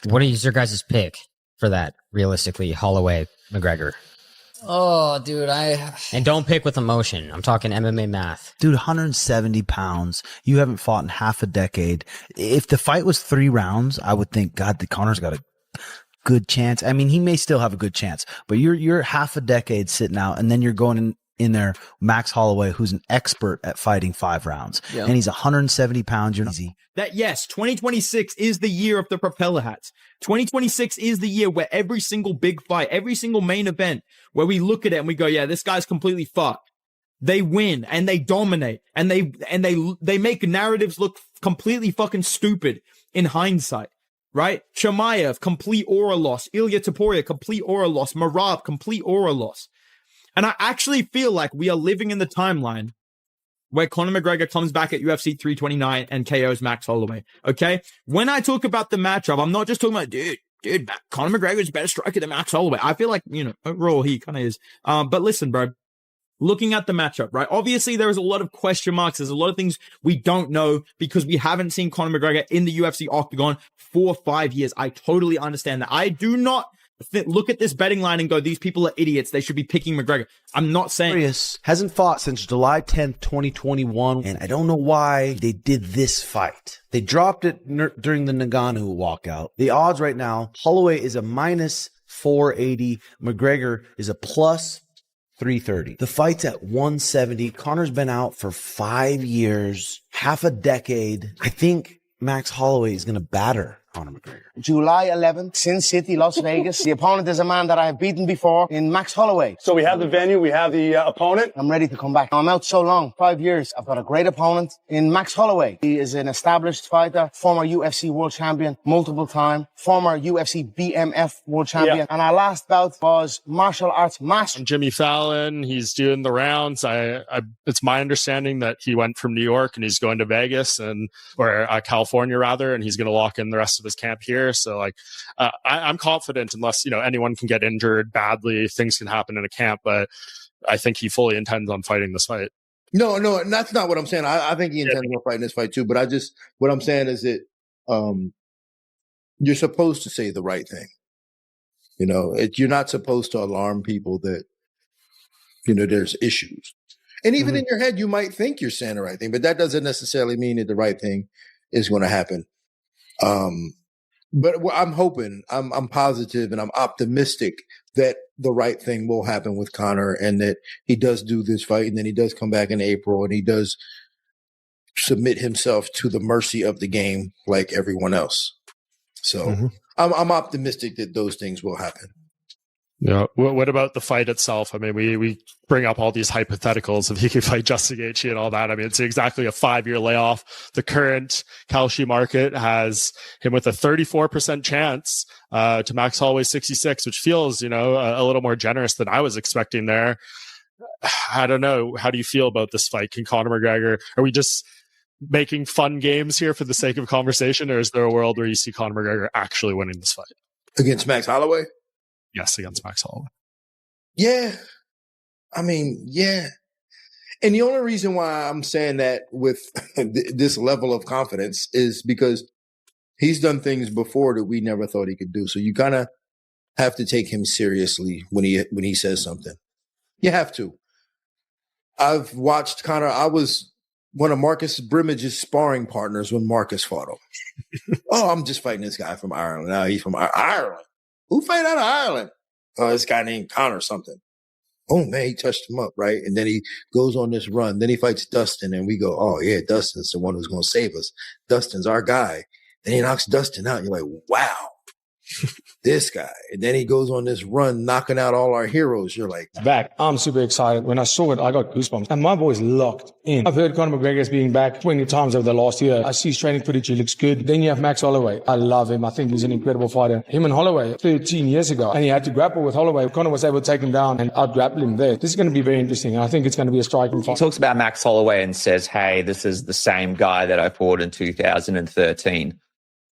What is your guys' pick for that, realistically, Holloway, McGregor? Oh, dude, And don't pick with emotion. I'm talking MMA math. Dude, 170 pounds. You haven't fought in half a decade. If the fight was 3 rounds, I would think, God, the Conor's got a good chance. I mean, he may still have a good chance, but you're half a decade sitting out, and then you're going in there, Max Holloway, who's an expert at fighting 5 rounds, and he's 170 pounds. You're easy. That, yes, 2026 is the year of the propeller hats. 2026 is the year where every single big fight, every single main event, where we look at it and we go, yeah, this guy's completely fucked. They win and they dominate and they make narratives look completely fucking stupid in hindsight, right? Chimaev, complete aura loss. Ilya Topuria, complete aura loss. Marab, complete aura loss. And I actually feel like we are living in the timeline where Conor McGregor comes back at UFC 329 and KOs Max Holloway. Okay? When I talk about the matchup, I'm not just talking about, dude, Conor McGregor is a better striker than Max Holloway. I feel like, overall, he kind of is. But listen, bro, looking at the matchup, right? Obviously, there is a lot of question marks. There's a lot of things we don't know because we haven't seen Conor McGregor in the UFC Octagon for 5 years. I totally understand that. I do not look at this betting line and go, these people are idiots. They should be picking McGregor. I'm not saying. Hasn't fought since July 10th, 2021. And I don't know why they did this fight. They dropped it during the Ngannou walkout. The odds right now, Holloway is a minus 480. McGregor is a plus 330. The fight's at 170. Conor's been out for 5 years, half a decade. I think Max Holloway is going to batter Conor McGregor. July 11th, Sin City, Las Vegas. The opponent is a man that I have beaten before in Max Holloway. So we have the venue, we have the opponent. I'm ready to come back. I'm out so long, 5 years. I've got a great opponent in Max Holloway. He is an established fighter, former UFC world champion, multiple time, former UFC BMF world champion. And our last bout was martial arts master. Jimmy Fallon, he's doing the rounds. It's my understanding that he went from New York and he's going to Vegas or California rather, and he's going to lock in the rest of his camp here. So I'm confident unless, anyone can get injured badly, things can happen in a camp, but I think he fully intends on fighting this fight. No, that's not what I'm saying. I think he intends on fighting this fight too, but what I'm saying is that, you're supposed to say the right thing. You're not supposed to alarm people that, there's issues. And even in your head, you might think you're saying the right thing, but that doesn't necessarily mean that the right thing is going to happen. But I'm hoping, I'm positive, and I'm optimistic that the right thing will happen with Conor, and that he does do this fight, and then he does come back in April, and he does submit himself to the mercy of the game like everyone else. So I'm optimistic that those things will happen. Yeah. What about the fight itself? I mean, we bring up all these hypotheticals if he could fight Justin Gaethje and all that. I mean, it's exactly a 5-year layoff. The current Kalshi market has him with a 34% chance to Max Holloway 66, which feels, a little more generous than I was expecting there. I don't know. How do you feel about this fight? Can Conor McGregor, are we just making fun games here for the sake of conversation, or is there a world where you see Conor McGregor actually winning this fight? Against Max Holloway? Yes, against Max Holloway. Yeah. I mean, yeah. And the only reason why I'm saying that with this level of confidence is because he's done things before that we never thought he could do. So you kind of have to take him seriously when he says something. You have to. I've watched Conor. I was one of Marcus Brimmage's sparring partners when Marcus fought him. Oh, I'm just fighting this guy from Ireland. Now he's from Ireland. Who fight out of Ireland? Oh, this guy named Conor something. Oh, man, he touched him up, right? And then he goes on this run. Then he fights Dustin, and we go, oh, yeah, Dustin's the one who's going to save us. Dustin's our guy. Then he knocks Dustin out. And you're like, wow, this guy. And then he goes on this run, knocking out all our heroes. You're like, back. I'm super excited. When I saw it, I got goosebumps. And my boy's locked in. I've heard Conor McGregor's being back 20 times over the last year. I see his training footage. He looks good. Then you have Max Holloway. I love him. I think he's an incredible fighter. Him and Holloway 13 years ago. And he had to grapple with Holloway. Conor was able to take him down and out-grapple him there. This is going to be very interesting. And I think it's going to be a striking fight. He talks about Max Holloway and says, hey, this is the same guy that I fought in 2013.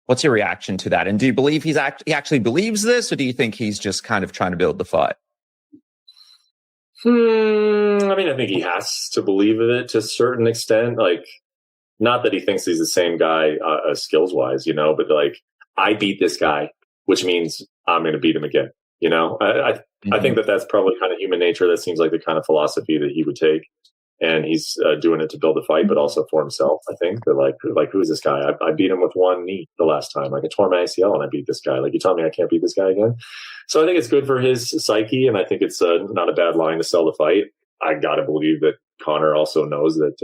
What's your reaction to that? And do you believe he actually believes this, or do you think he's just kind of trying to build the fight? I mean, I think he has to believe in it to a certain extent. Like, not that he thinks he's the same guy skills-wise, but I beat this guy, which means I'm going to beat him again. You know, I think that that's probably kind of human nature. That seems like the kind of philosophy that he would take. And he's doing it to build a fight, but also for himself. I think that like who is this guy? I beat him with one knee the last time. Like I tore my ACL and I beat this guy. Like you tell me I can't beat this guy again. So I think it's good for his psyche, and I think it's not a bad line to sell the fight. I gotta believe that Conor also knows that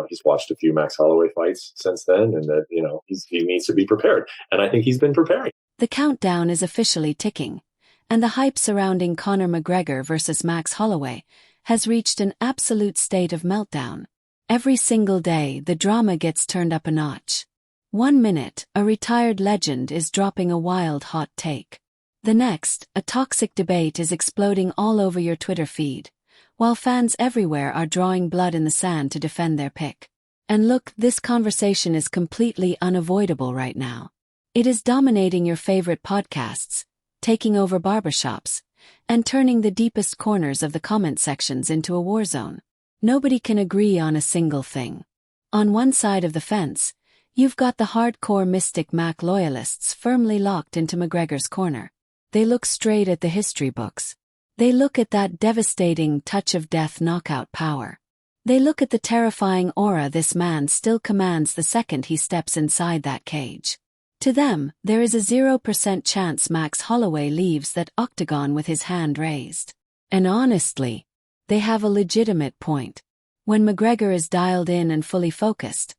he's watched a few Max Holloway fights since then, and that he needs to be prepared. And I think he's been preparing. The countdown is officially ticking, and the hype surrounding Conor McGregor versus Max Holloway has reached an absolute state of meltdown. Every single day, the drama gets turned up a notch. 1 minute, a retired legend is dropping a wild hot take. The next, a toxic debate is exploding all over your Twitter feed, while fans everywhere are drawing blood in the sand to defend their pick. And look, this conversation is completely unavoidable right now. It is dominating your favorite podcasts, taking over barbershops, and turning the deepest corners of the comment sections into a war zone. Nobody can agree on a single thing. On one side of the fence, you've got the hardcore Mystic Mac loyalists firmly locked into McGregor's corner. They look straight at the history books. They look at that devastating touch of death knockout power. They look at the terrifying aura this man still commands the second he steps inside that cage. To them, there is a 0% chance Max Holloway leaves that Octagon with his hand raised. And honestly, they have a legitimate point. When McGregor is dialed in and fully focused,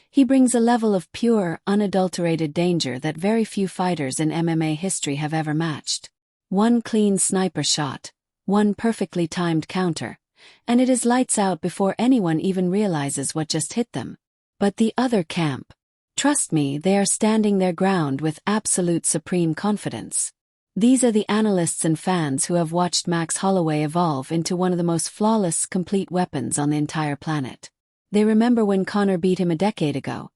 he brings a level of pure, unadulterated danger that very few fighters in MMA history have ever matched. One clean sniper shot, one perfectly timed counter, and it is lights out before anyone even realizes what just hit them. But the other camp, trust me, they are standing their ground with absolute supreme confidence. These are the analysts and fans who have watched Max Holloway evolve into one of the most flawless, complete weapons on the entire planet. They remember when Conor beat him a decade ago,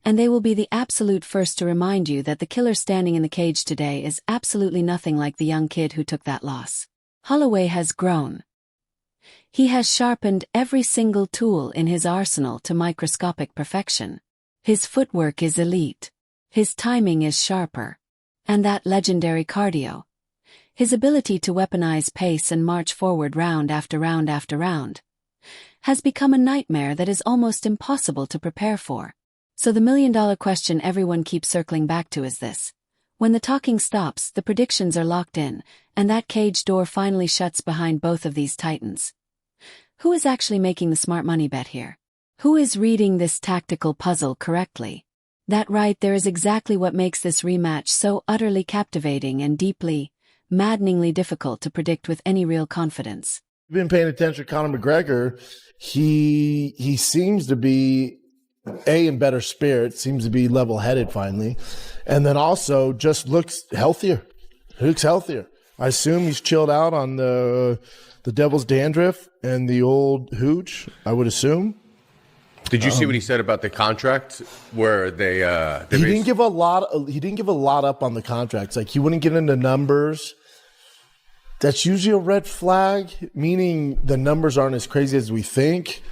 and they will be the absolute first to remind you that the killer standing in the cage today is absolutely nothing like the young kid who took that loss. Holloway has grown. He has sharpened every single tool in his arsenal to microscopic perfection. His footwork is elite. His timing is sharper. And that legendary cardio. His ability to weaponize pace and march forward round after round after round has become a nightmare that is almost impossible to prepare for. So the million-dollar question everyone keeps circling back to is this. When the talking stops, the predictions are locked in, and that cage door finally shuts behind both of these titans. Who is actually making the smart money bet here? Who is reading this tactical puzzle correctly? That right there is exactly what makes this rematch so utterly captivating and deeply, maddeningly difficult to predict with any real confidence. Been paying attention to Conor McGregor. He seems to be in better spirits, seems to be level-headed finally, and then also just looks healthier. I assume he's chilled out on the devil's dandruff and the old hooch, I would assume. Did you see what he said about the contract where they he didn't give a lot up on the contracts. Like he wouldn't get into numbers. That's usually a red flag, meaning the numbers aren't as crazy as we think,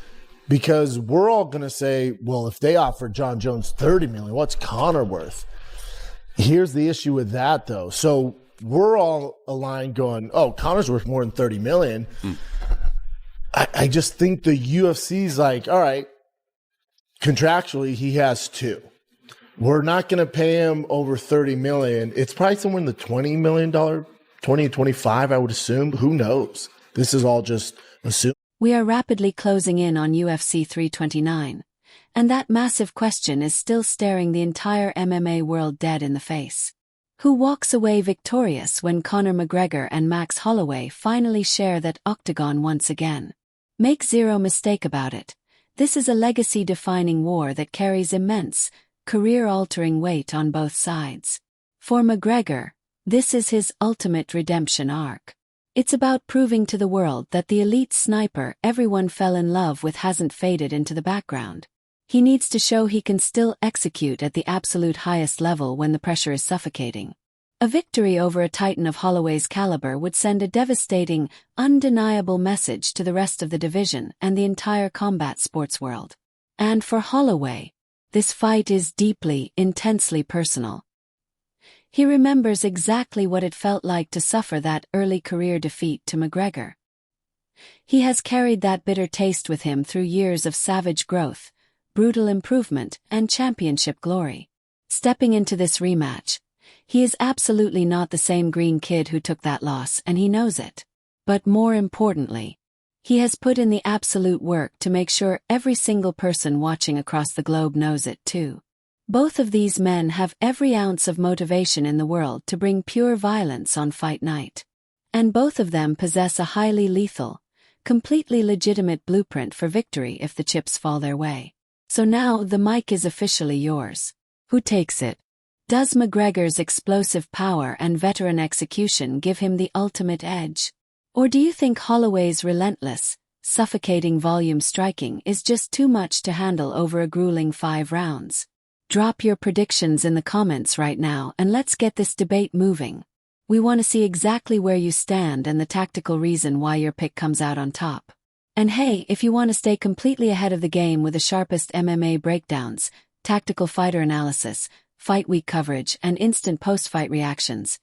because we're all going to say, well, if they offer John Jones $30 million, what's Conor worth? Here's the issue with that though. So we're all aligned going, oh, Conor's worth more than $30 million. I just think the UFC's like, all right, contractually, he has two. We're not going to pay him over $30 million. It's probably somewhere in the $20 million, 20 to 25, I would assume. Who knows? This is all just assumed. We are rapidly closing in on UFC 329, and that massive question is still staring the entire MMA world dead in the face. Who walks away victorious when Conor McGregor and Max Holloway finally share that octagon once again? Make zero mistake about it. This is a legacy-defining war that carries immense, career-altering weight on both sides. For McGregor, this is his ultimate redemption arc. It's about proving to the world that the elite sniper everyone fell in love with hasn't faded into the background. He needs to show he can still execute at the absolute highest level when the pressure is suffocating. A victory over a titan of Holloway's caliber would send a devastating, undeniable message to the rest of the division and the entire combat sports world. And for Holloway, this fight is deeply, intensely personal. He remembers exactly what it felt like to suffer that early career defeat to McGregor. He has carried that bitter taste with him through years of savage growth, brutal improvement, and championship glory. Stepping into this rematch, he is absolutely not the same green kid who took that loss, and he knows it. But more importantly, he has put in the absolute work to make sure every single person watching across the globe knows it too. Both of these men have every ounce of motivation in the world to bring pure violence on fight night. And both of them possess a highly lethal, completely legitimate blueprint for victory if the chips fall their way. So now the mic is officially yours. Who takes it? Does McGregor's explosive power and veteran execution give him the ultimate edge? Or do you think Holloway's relentless, suffocating volume striking is just too much to handle over a grueling 5 rounds? Drop your predictions in the comments right now and let's get this debate moving. We want to see exactly where you stand and the tactical reason why your pick comes out on top. And hey, if you want to stay completely ahead of the game with the sharpest MMA breakdowns, tactical fighter analysis, fight week coverage, and instant post-fight reactions,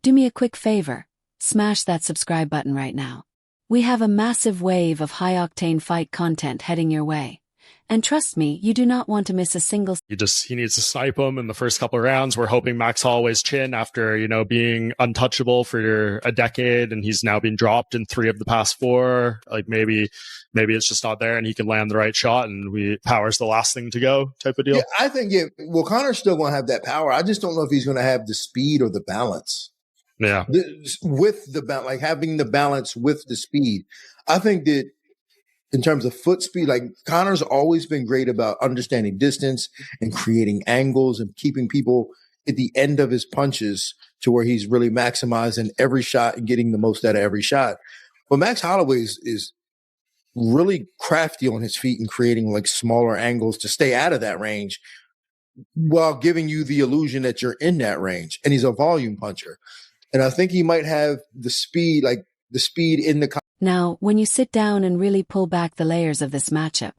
do me a quick favor, smash that subscribe button right now. We have a massive wave of high-octane fight content heading your way. And trust me, you do not want to miss a single. He needs to snipe him in the first couple of rounds. We're hoping Max Holloway's chin after, being untouchable for a decade, and he's now been dropped in 3 of the past 4. Like maybe it's just not there and he can land the right shot and power's the last thing to go type of deal. Yeah, I think, well, Conor's still going to have that power. I just don't know if he's going to have the speed or the balance. Yeah. With the balance, like having the balance with the speed. I think that in terms of foot speed, like Conor's always been great about understanding distance and creating angles and keeping people at the end of his punches to where he's really maximizing every shot and getting the most out of every shot. But Max Holloway is really crafty on his feet and creating like smaller angles to stay out of that range while giving you the illusion that you're in that range. And he's a volume puncher. And I think he might have the speed in the. Now, when you sit down and really pull back the layers of this matchup,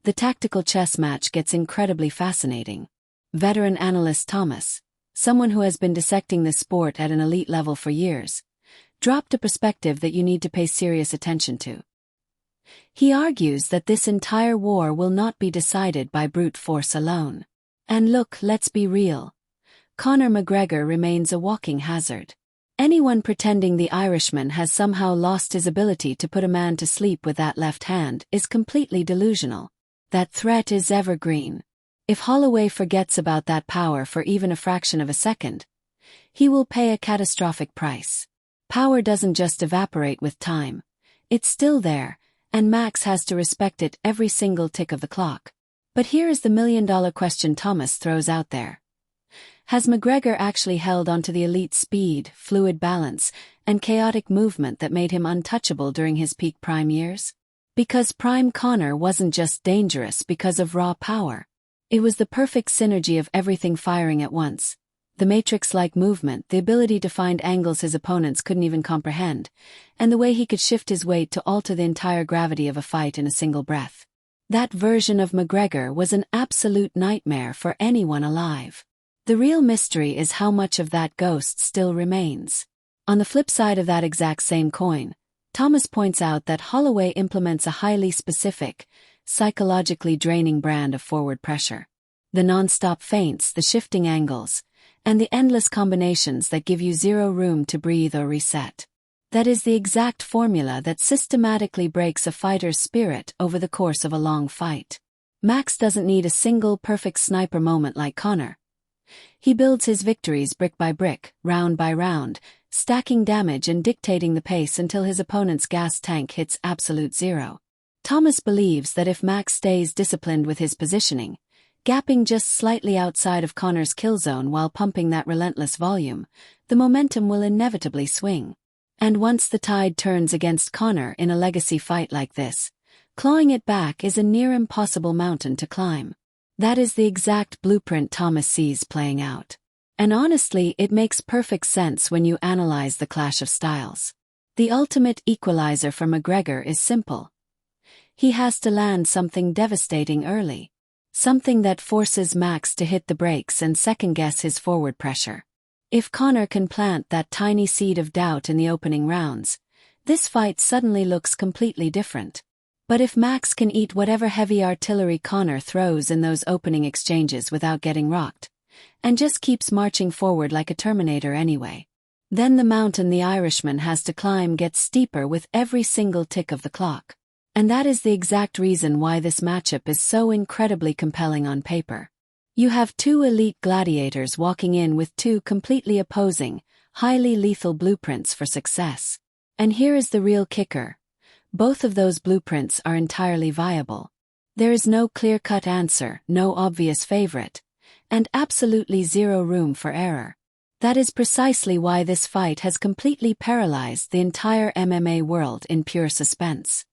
the tactical chess match gets incredibly fascinating. Veteran analyst Thomas, someone who has been dissecting this sport at an elite level for years, dropped a perspective that you need to pay serious attention to. He argues that this entire war will not be decided by brute force alone. And look, let's be real. Conor McGregor remains a walking hazard. Anyone pretending the Irishman has somehow lost his ability to put a man to sleep with that left hand is completely delusional. That threat is evergreen. If Holloway forgets about that power for even a fraction of a second, he will pay a catastrophic price. Power doesn't just evaporate with time. It's still there, and Max has to respect it every single tick of the clock. But here is the million-dollar question Thomas throws out there. Has McGregor actually held onto the elite speed, fluid balance, and chaotic movement that made him untouchable during his peak prime years? Because prime Conor wasn't just dangerous because of raw power. It was the perfect synergy of everything firing at once. The Matrix-like movement, the ability to find angles his opponents couldn't even comprehend, and the way he could shift his weight to alter the entire gravity of a fight in a single breath. That version of McGregor was an absolute nightmare for anyone alive. The real mystery is how much of that ghost still remains. On the flip side of that exact same coin, Thomas points out that Holloway implements a highly specific, psychologically draining brand of forward pressure. The non-stop feints, the shifting angles, and the endless combinations that give you zero room to breathe or reset. That is the exact formula that systematically breaks a fighter's spirit over the course of a long fight. Max doesn't need a single perfect sniper moment like Conor. He builds his victories brick by brick, round by round, stacking damage and dictating the pace until his opponent's gas tank hits absolute zero. Thomas believes that if Max stays disciplined with his positioning, gapping just slightly outside of Conor's kill zone while pumping that relentless volume, the momentum will inevitably swing. And once the tide turns against Conor in a legacy fight like this, clawing it back is a near impossible mountain to climb. That is the exact blueprint Thomas sees playing out. And honestly, it makes perfect sense when you analyze the clash of styles. The ultimate equalizer for McGregor is simple. He has to land something devastating early. Something that forces Max to hit the brakes and second-guess his forward pressure. If Conor can plant that tiny seed of doubt in the opening rounds, this fight suddenly looks completely different. But if Max can eat whatever heavy artillery Conor throws in those opening exchanges without getting rocked, and just keeps marching forward like a Terminator anyway, then the mountain the Irishman has to climb gets steeper with every single tick of the clock. And that is the exact reason why this matchup is so incredibly compelling on paper. You have two elite gladiators walking in with two completely opposing, highly lethal blueprints for success. And here is the real kicker. Both of those blueprints are entirely viable. There is no clear-cut answer, no obvious favorite, and absolutely zero room for error. That is precisely why this fight has completely paralyzed the entire MMA world in pure suspense.